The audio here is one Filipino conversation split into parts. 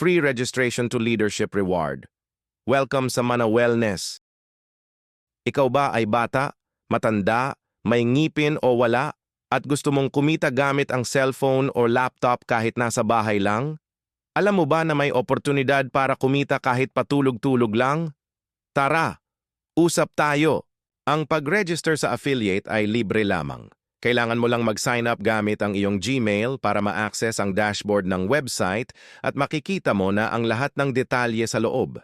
free registration to leadership reward. Welcome sa Mana Wellness. Ikaw ba ay bata, matanda, may ngipin o wala, at gusto mong kumita gamit ang cellphone o laptop kahit nasa bahay lang? Alam mo ba na may oportunidad para kumita kahit patulog-tulog lang? Tara, usap tayo. Ang pag-register sa affiliate ay libre lamang. Kailangan mo lang mag-sign up gamit ang iyong Gmail para ma-access ang dashboard ng website at makikita mo na ang lahat ng detalye sa loob.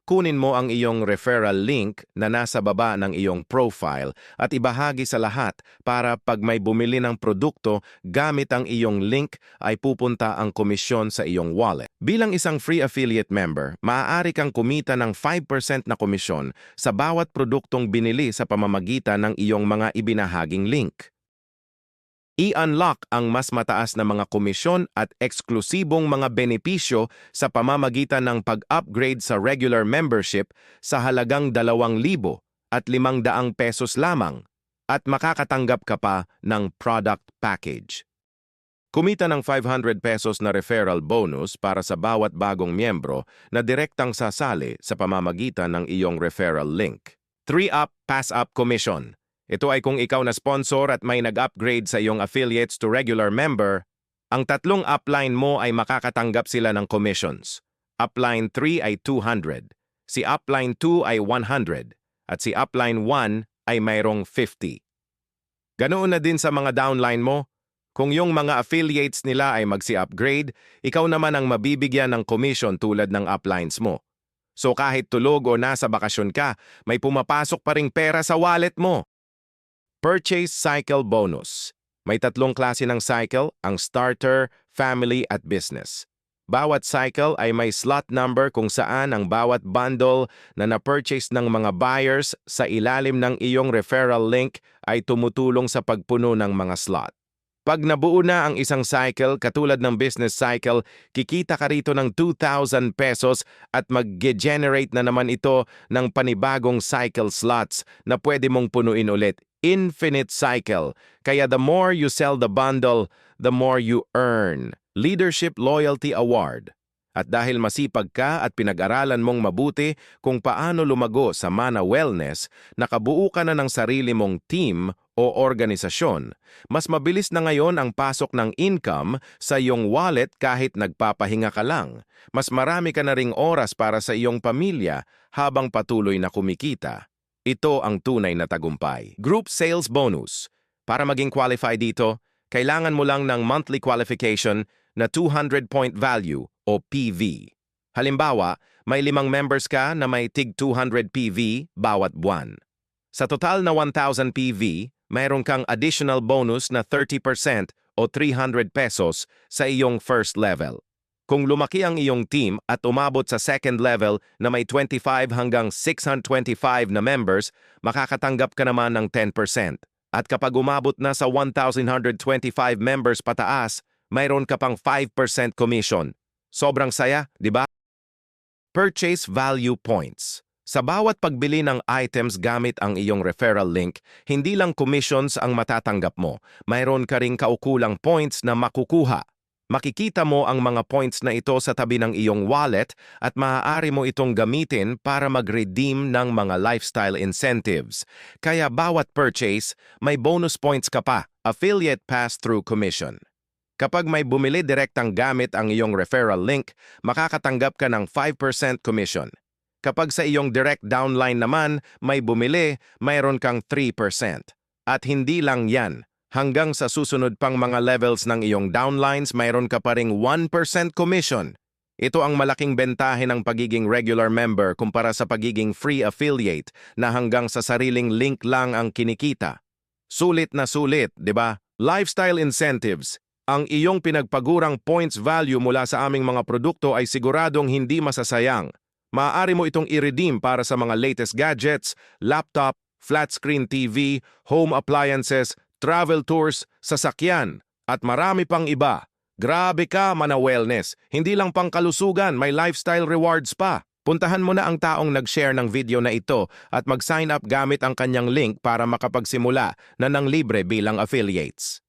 Kunin mo ang iyong referral link na nasa baba ng iyong profile at ibahagi sa lahat para pag may bumili ng produkto gamit ang iyong link ay pupunta ang komisyon sa iyong wallet. Bilang isang free affiliate member, maaari kang kumita ng 5% na komisyon sa bawat produktong binili sa pamamagitan ng iyong mga ibinahaging link. I-unlock ang mas mataas na mga komisyon at eksklusibong mga benepisyo sa pamamagitan ng pag-upgrade sa regular membership sa halagang 2,000 at 500 pesos lamang at makakatanggap ka pa ng product package. Kumita ng 500 pesos na referral bonus para sa bawat bagong miyembro na direktang sasali sa pamamagitan ng iyong referral link. 3-up, pass-up commission. Ito ay kung ikaw na sponsor at may nag-upgrade sa iyong affiliates to regular member, ang 3 upline mo ay makakatanggap sila ng commissions. Upline 3 ay 200, si upline 2 ay 100, at si upline 1 ay mayroong 50. Ganoon na din sa mga downline mo. Kung yung mga affiliates nila ay magsi-upgrade, ikaw naman ang mabibigyan ng commission tulad ng uplines mo. So kahit tulog o nasa bakasyon ka, may pumapasok pa ring pera sa wallet mo. Purchase Cycle Bonus. May 3 klase ng cycle, ang starter, family at business. Bawat cycle ay may slot number kung saan ang bawat bundle na na-purchase ng mga buyers sa ilalim ng iyong referral link ay tumutulong sa pagpuno ng mga slot. Pag nabuo na ang isang cycle katulad ng business cycle, kikita ka rito ng 2,000 pesos at mag-generate na naman ito ng panibagong cycle slots na pwede mong punuin ulit. Infinite cycle. Kaya the more you sell the bundle, the more you earn. Leadership Loyalty Award. At dahil masipag ka at pinag-aralan mong mabuti kung paano lumago sa Mana Wellness, nakabuo ka na ng sarili mong team o organisasyon. Mas mabilis na ngayon ang pasok ng income sa iyong wallet kahit nagpapahinga ka lang. Mas marami ka na ring oras para sa iyong pamilya habang patuloy na kumikita. Ito ang tunay na tagumpay. Group Sales Bonus. Para maging qualify dito, kailangan mo lang ng monthly qualification na 200-point value o PV. Halimbawa, may 5 members ka na may tig 200 PV bawat buwan. Sa total na 1,000 PV, mayroon kang additional bonus na 30% o 300 pesos sa iyong first level. Kung lumaki ang iyong team at umabot sa second level na may 25 hanggang 625 na members, makakatanggap ka naman ng 10%. At kapag umabot na sa 1,125 members pataas, mayroon ka pang 5% commission. Sobrang saya, di ba? Purchase Value Points. Sa bawat pagbili ng items gamit ang iyong referral link, hindi lang commissions ang matatanggap mo, mayroon ka ring kaukulang points na makukuha. Makikita mo ang mga points na ito sa tabi ng iyong wallet at maaari mo itong gamitin para mag-redeem ng mga lifestyle incentives. Kaya bawat purchase, may bonus points ka pa, affiliate pass-through commission. Kapag may bumili direktang gamit ang iyong referral link, makakatanggap ka ng 5% commission. Kapag sa iyong direct downline naman may bumili, mayroon kang 3%. At hindi lang yan. Hanggang sa susunod pang mga levels ng iyong downlines, mayroon ka pa ring 1% commission. Ito ang malaking bentahe ng pagiging regular member kumpara sa pagiging free affiliate na hanggang sa sariling link lang ang kinikita. Sulit na sulit, di ba? Lifestyle incentives. Ang iyong pinagpagurang points value mula sa aming mga produkto ay siguradong hindi masasayang. Maaari mo itong i-redeem para sa mga latest gadgets, laptop, flat screen TV, home appliances, travel tours, sasakyan, at marami pang iba. Grabe ka, Mana Wellness. Hindi lang pang kalusugan, may lifestyle rewards pa. Puntahan mo na ang taong nag-share ng video na ito at mag-sign up gamit ang kanyang link para makapagsimula na ng libre bilang affiliates.